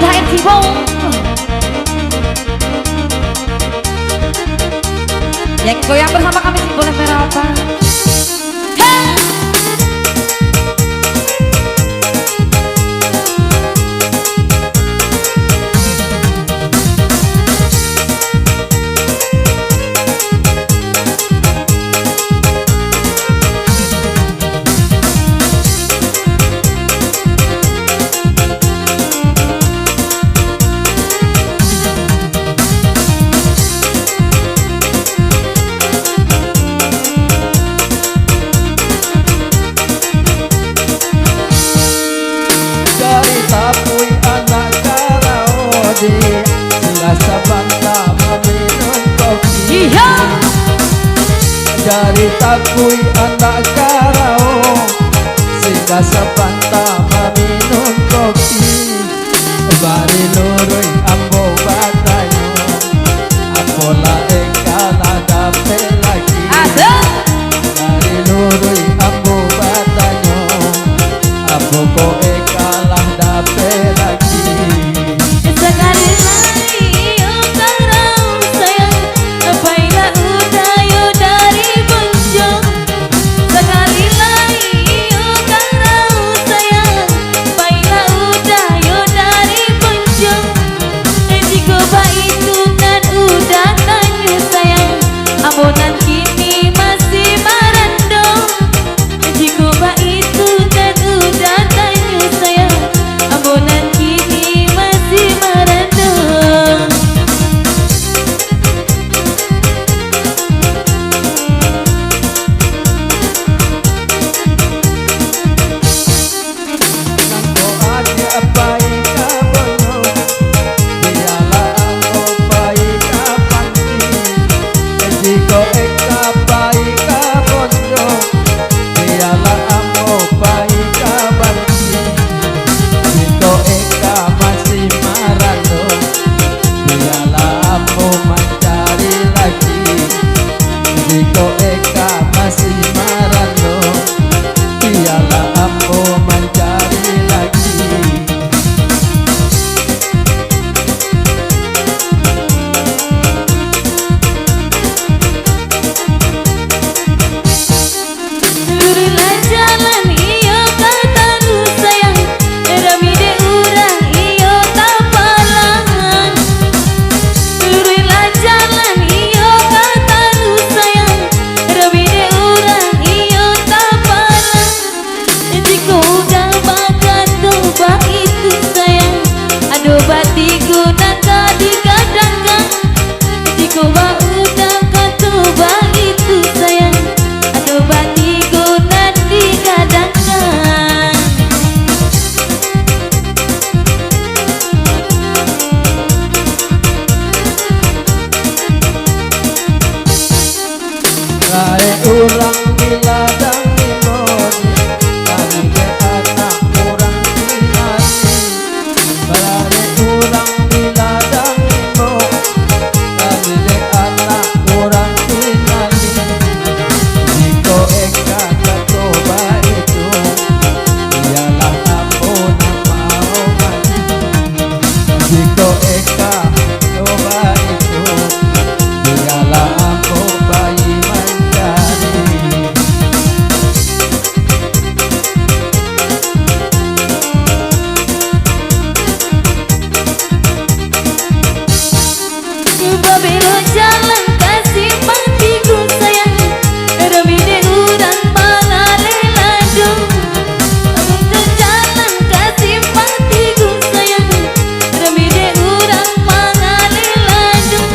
ada MC Bong. Yang goyang bersama kami sih boleh berapa? Sila sabanta meminum kopi. Dari takui anak karao, sila sabanta meminum kopi. Bari lurui ambo batayo, ambo lae kala dape lagi. Bari lurui ambo batayo, ambo koe kala dape lagi. Sekali lagi yuk karau sayang, baiklah udah yuk dari Bonjong. Sekali lagi yuk karau sayang, baiklah udah yuk dari Bonjong. Jika baik itu nan udah tanya sayang, ambonan kini masih marandong. Jika baik itu nan udah tanya sayang, ambonan kini masih marandong. Nangko aja baik kabono, dialah angko baik kapanti. Jiko eka baik kabono, dialah angko baik kapanti. Jiko eka masih marando, dialah angko mencari lagi. Jiko eka masih marando, dialah angko mencari lagi. Lurilah jalan iyo kata lu sayang, rami de urang iyo tapalang. Lurilah jalan iyo kata lu sayang, rami de urang iyo tapalang. Jika udah makan coba itu sayang, aduh batiku naka digadangkan. Jika udah coba itu sayang, aduh batiku nak digadangkan. Rae urang diladang imoni, kami ke anak urang dinani. Rae urang diladang imoni, kami ke anak urang dinani. Jiko eka katoba itu, dialah ampunan mau mati. Jiko eka katoba itu, dialah ampunan bayi mencari. Babelo jalan kasih matiku sayang, rami de urang pangale ladung. Babelo jalan kasih matiku sayang, rami de urang pangale ladung.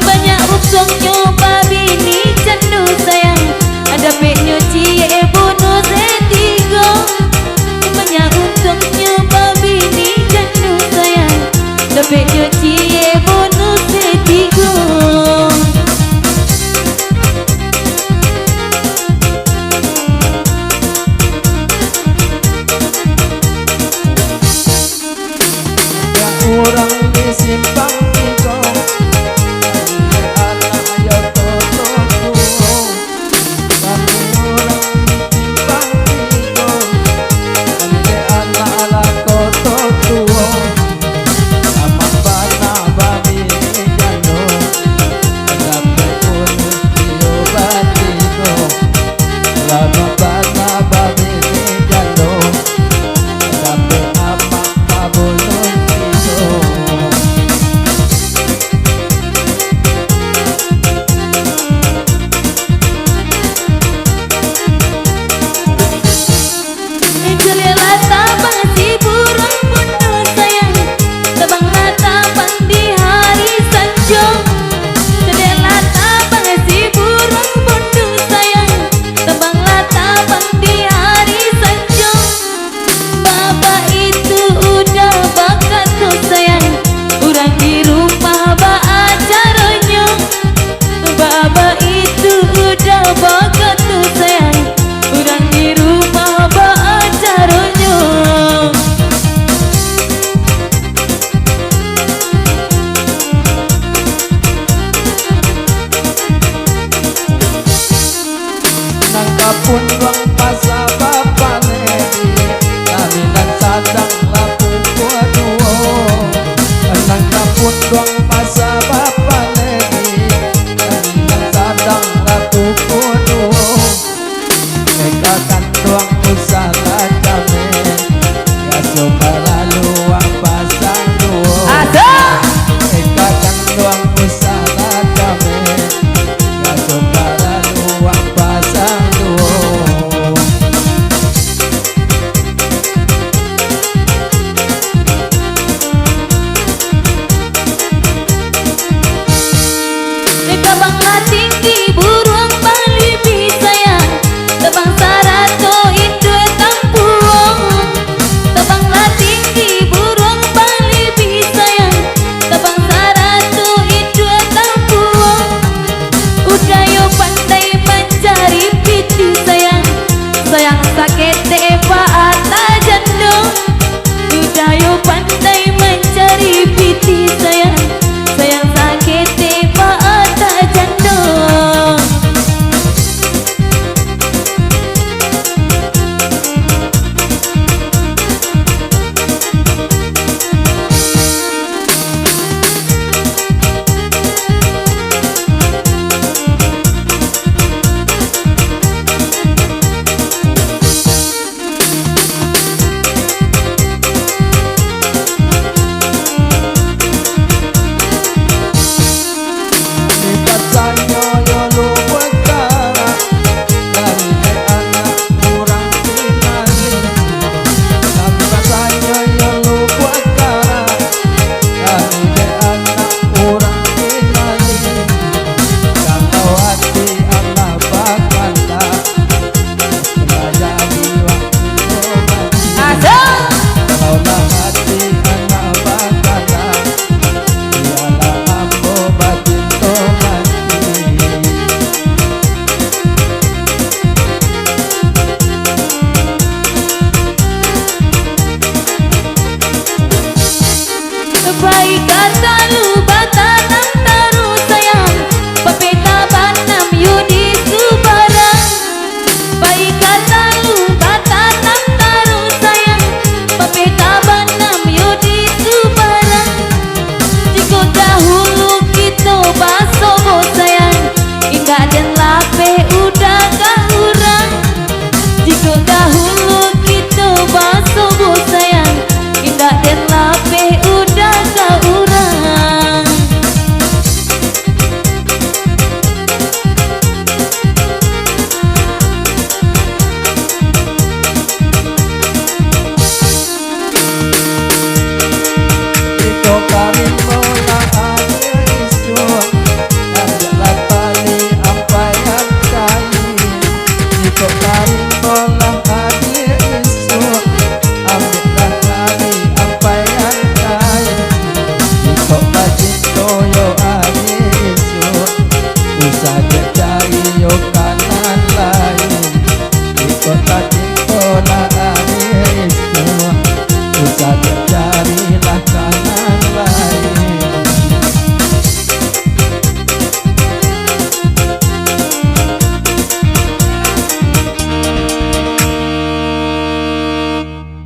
Banyak usung nyoba bini candu sayang, ada pek nyuci bonus etigo. Banyak usung nyoba bini candu sayang, ada pek nyuci bonus etigo. Yang urang di simpang